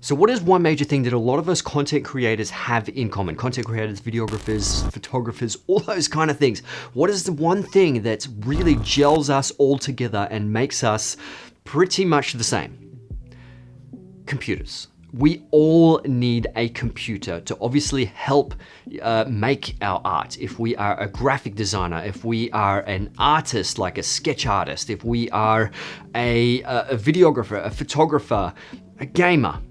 So what is one major thing that a lot of us content creators have in common? Content creators, videographers, photographers, all those kind of things. What is the one thing that really gels us all together and makes us pretty much the same? Computers. We all need a computer to obviously help make our art. If we are a graphic designer, if we are an artist, like a sketch artist, if we are a videographer, a photographer, a gamer,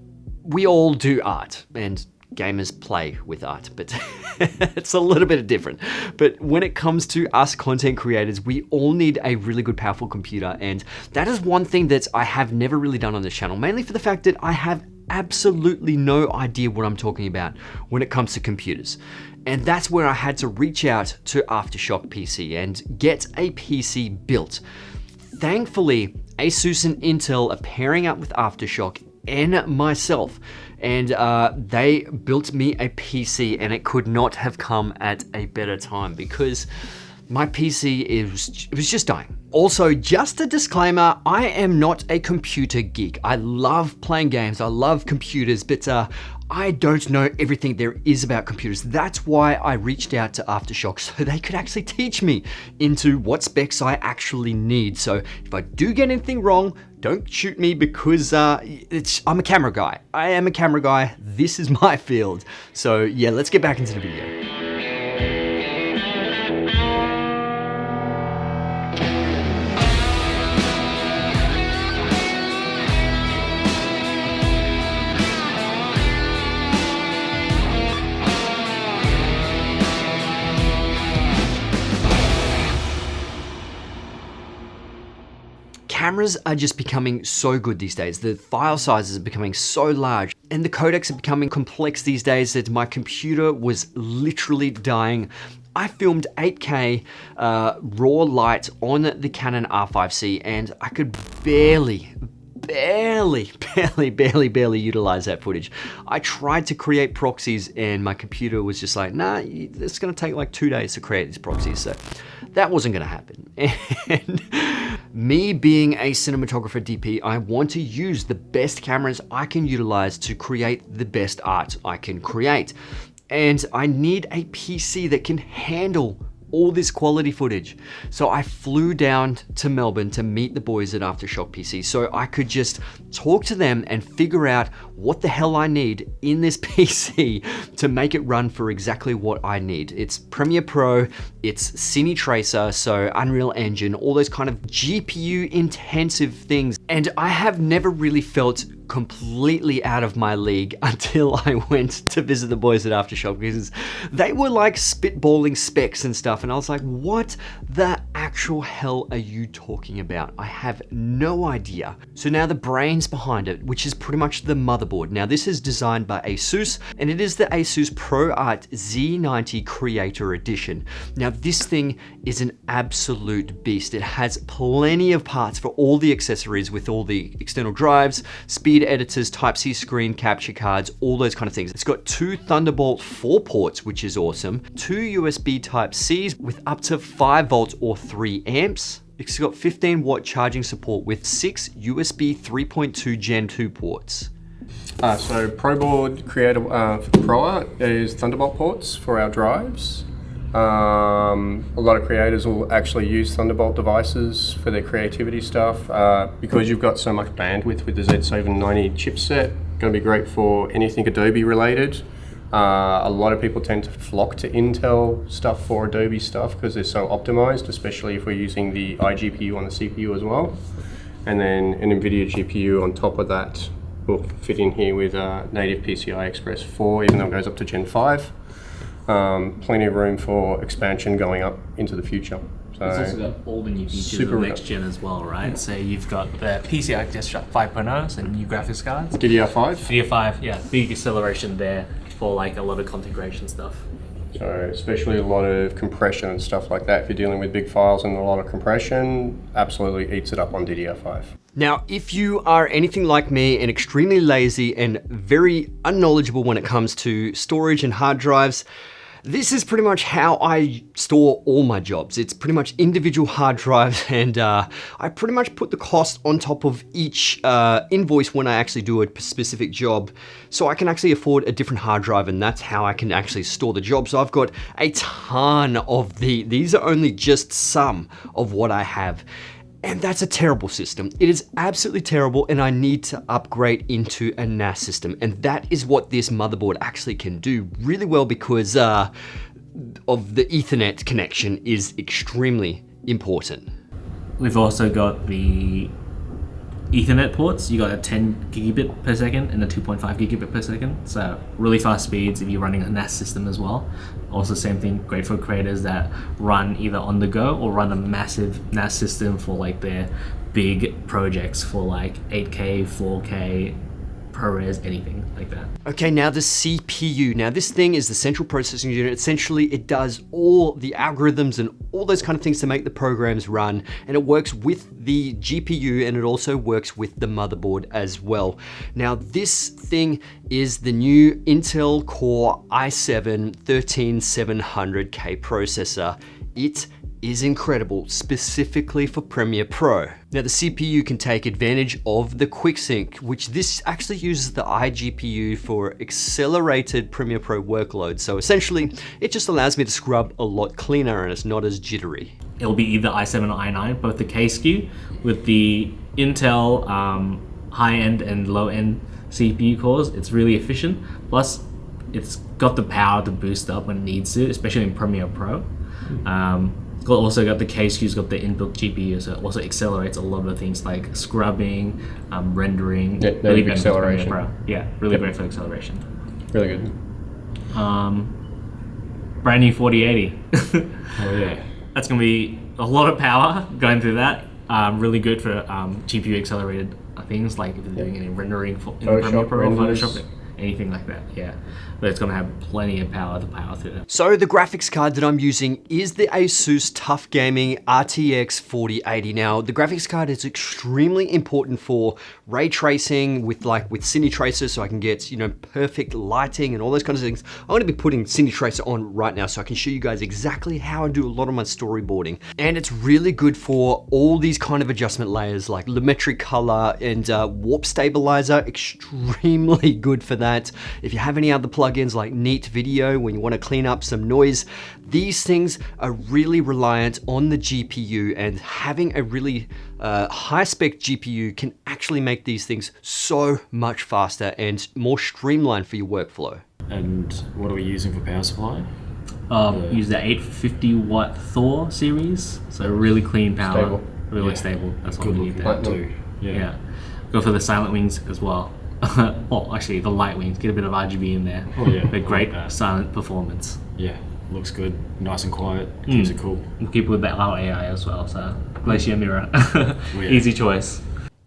we all do art, and gamers play with art, but it's a little bit different. But when it comes to us content creators, we all need a really good, powerful computer. And that is one thing that I have never really done on this channel, mainly for the fact that I have absolutely no idea what I'm talking about when it comes to computers. And that's where I had to reach out to Aftershock PC and get a PC built. Thankfully, Asus and Intel are pairing up with Aftershock and myself, and they built me a PC, and it could not have come at a better time because my PC it was just dying. Also, just a disclaimer, I am not a computer geek. I love playing games, I love computers, but I don't know everything there is about computers. That's why I reached out to Aftershock, so they could actually teach me into what specs I actually need. So if I do get anything wrong, don't shoot me, because I'm a camera guy. I am a camera guy. This is my field. So yeah, let's get back into the video. Cameras are just becoming so good these days. The file sizes are becoming so large and the codecs are becoming complex these days that my computer was literally dying. I filmed 8K raw light on the Canon R5C and I could barely utilize that footage. I tried to create proxies and my computer was just like, nah, it's gonna take like 2 days to create these proxies. So that wasn't gonna happen. And me being a cinematographer DP, I want to use the best cameras I can utilize to create the best art I can create. And I need a PC that can handle all this quality footage. So I flew down to Melbourne to meet the boys at Aftershock PC so I could just talk to them and figure out what the hell I need in this PC to make it run for exactly what I need. It's Premiere Pro, it's Cine Tracer, so Unreal Engine, all those kind of GPU intensive things. And I have never really felt completely out of my league until I went to visit the boys at Aftershock, because they were like spitballing specs and stuff, and I was like, what the actual hell are you talking about? I have no idea. So now the brains behind it, which is pretty much the motherboard. Now this is designed by Asus, and it is the Asus ProArt Z90 Creator Edition. Now this thing is an absolute beast. It has plenty of parts for all the accessories with all the external drives, speed editors, Type-C screen capture cards, all those kind of things. It's got 2 Thunderbolt 4 ports, which is awesome, 2 USB Type-Cs with up to 5 volts or 3 amps. It's got 15-watt charging support with 6 USB 3.2 Gen 2 ports. So ProBoard Creator for the ProArt is Thunderbolt ports for our drives. A lot of creators will actually use Thunderbolt devices for their creativity stuff because you've got so much bandwidth with the Z790 chipset. Going to be great for anything Adobe related. A lot of people tend to flock to Intel stuff for Adobe stuff because they're so optimized, especially if we're using the iGPU on the CPU as well. And then an NVIDIA GPU on top of that will fit in here with native PCI Express 4, even though it goes up to Gen 5. Plenty of room for expansion going up into the future. So it's also got all the new features of next gen as well, right? So you've got the PCI Express 5.0, so new graphics cards. DDR5? DDR5, yeah, big acceleration there for like a lot of content creation stuff. So especially a lot of compression and stuff like that. If you're dealing with big files and a lot of compression, absolutely eats it up on DDR5. Now, if you are anything like me and extremely lazy and very unknowledgeable when it comes to storage and hard drives, This is pretty much how I store all my jobs. It's pretty much individual hard drives, and I pretty much put the cost on top of each invoice when I actually do a specific job, so I can actually afford a different hard drive, and that's how I can actually store the job. So I've got a ton of these are only just some of what I have. And that's a terrible system. It is absolutely terrible, and I need to upgrade into a NAS system. And that is what this motherboard actually can do really well, because of the Ethernet connection is extremely important. We've also got the Ethernet ports. You got a 10 gigabit per second and a 2.5 gigabit per second. So really fast speeds if you're running a NAS system as well. Also same thing, great for creators that run either on the go or run a massive NAS system for like their big projects for like 8K, 4K, ProRes, anything like that. Okay, now the CPU. Now this thing is the central processing unit. Essentially, it does all the algorithms and all those kind of things to make the programs run, and it works with the GPU, and it also works with the motherboard as well. Now this thing is the new Intel Core i7-13700K processor. It is incredible, specifically for Premiere Pro. Now the CPU can take advantage of the QuickSync, which this actually uses the iGPU for accelerated Premiere Pro workloads. So essentially, it just allows me to scrub a lot cleaner, and it's not as jittery. It'll be either i7 or i9, both the K SKU with the Intel high-end and low-end CPU cores. It's really efficient. Plus, it's got the power to boost up when it needs to, especially in Premiere Pro. Also got the K SKU's got the inbuilt GPU, so it also accelerates a lot of things like scrubbing, rendering. Yeah, really great acceleration. For Pro. Yeah, really great for acceleration. Really good. Brand new 4080. Oh yeah. That's gonna be a lot of power going through that. Really good for GPU accelerated things, like if you're doing any rendering in Premiere Pro or Photoshop, anything like that. Yeah, but it's gonna have plenty of power to power through that. So the graphics card that I'm using is the Asus Tough Gaming RTX 4080. Now the graphics card is extremely important for ray tracing with Cine Tracer, so I can get, you know, perfect lighting and all those kinds of things. I'm going to be putting Cine Tracer on right now so I can show you guys exactly how I do a lot of my storyboarding. And it's really good for all these kind of adjustment layers like lumetri color and warp stabilizer. Extremely good for that. If you have any other plugins like Neat Video, when you want to clean up some noise, these things are really reliant on the GPU, and having a really high spec GPU can actually make these things so much faster and more streamlined for your workflow. And what are we using for power supply? Use the 850 watt Thor series, so really clean power, Stable. really stable. That's what Good we need looking there. too. Yeah. Go for the silent wings as well. Well, actually, the light wings. Get a bit of RGB in there. Oh yeah. But great silent performance. Yeah, looks good. Nice and quiet. Keeps it cool. And keep with the our AI as well. So Glacier Mirror, Yeah. easy choice.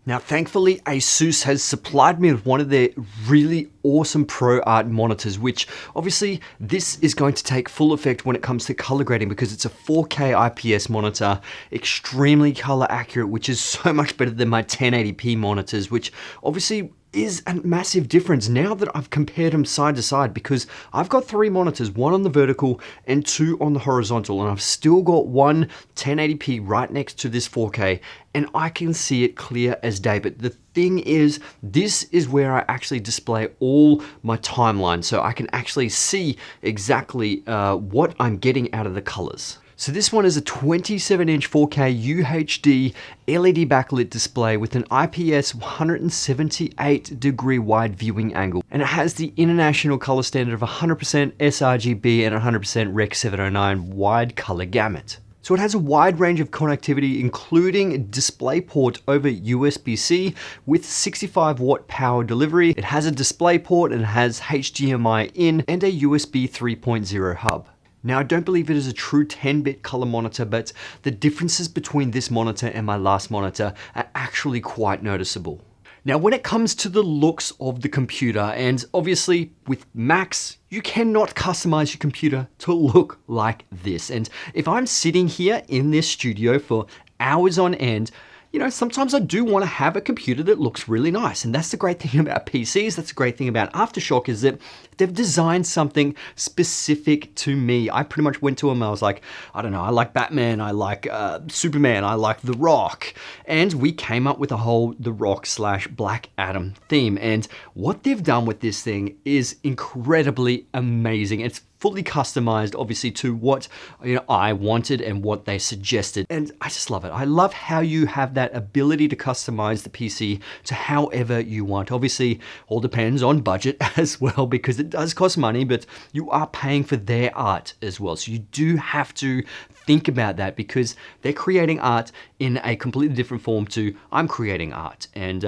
Now, thankfully, Asus has supplied me with one of their really awesome ProArt monitors, which obviously this is going to take full effect when it comes to color grading, because it's a 4K IPS monitor, extremely color accurate, which is so much better than my 1080p monitors, which obviously is a massive difference now that I've compared them side to side, because I've got 3 monitors, 1 on the vertical and 2 on the horizontal, and I've still got one 1080p right next to this 4K, and I can see it clear as day. But the thing is, this is where I actually display all my timeline, so I can actually see exactly what I'm getting out of the colors. So this one is a 27-inch 4K UHD LED backlit display with an IPS 178 degree wide viewing angle. And it has the international color standard of 100% sRGB and 100% Rec 709 wide color gamut. So it has a wide range of connectivity, including DisplayPort over USB-C with 65 watt power delivery. It has a DisplayPort and has HDMI in and a USB 3.0 hub. Now, I don't believe it is a true 10-bit color monitor, but the differences between this monitor and my last monitor are actually quite noticeable. Now, when it comes to the looks of the computer, and obviously with Macs, you cannot customize your computer to look like this. And if I'm sitting here in this studio for hours on end, you know, sometimes I do want to have a computer that looks really nice. And that's the great thing about PCs. That's the great thing about Aftershock, is that they've designed something specific to me. I pretty much went to them, I was like, I don't know, I like Batman, I like Superman, I like The Rock. And we came up with a whole The Rock / Black Adam theme. And what they've done with this thing is incredibly amazing. It's fully customized, obviously, to what, you know, I wanted and what they suggested. And I just love it. I love how you have that ability to customize the PC to however you want. Obviously, all depends on budget as well, because it does cost money, but you are paying for their art as well. So you do have to think about that, because they're creating art in a completely different form to I'm creating art. And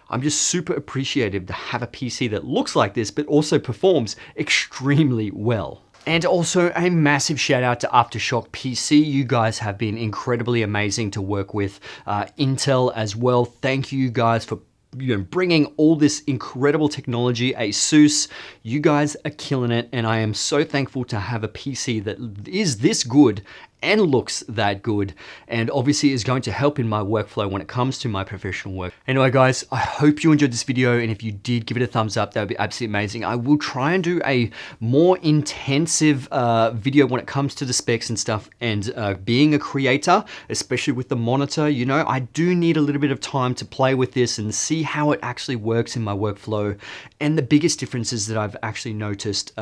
I'm just super appreciative to have a PC that looks like this, but also performs extremely well. And also a massive shout out to Aftershock PC. You guys have been incredibly amazing to work with. Intel as well. Thank you guys for bringing all this incredible technology. Asus, you guys are killing it, and I am so thankful to have a PC that is this good and looks that good, and obviously is going to help in my workflow when it comes to my professional work. Anyway guys, I hope you enjoyed this video, and if you did, give it a thumbs up. That would be absolutely amazing. I will try and do a more intensive video when it comes to the specs and stuff, and being a creator, especially with the monitor, you know, I do need a little bit of time to play with this and see how it actually works in my workflow. And the biggest differences that I've actually noticed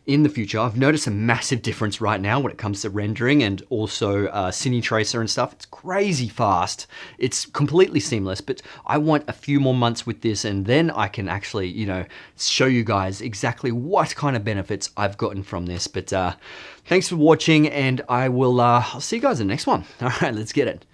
in the future, I've noticed a massive difference right now when it comes to rendering and also Cine Tracer and stuff. It's crazy fast. It's completely seamless, but I want a few more months with this, and then I can actually, you know, show you guys exactly what kind of benefits I've gotten from this. But thanks for watching, and I will I'll see you guys in the next one. All right, let's get it.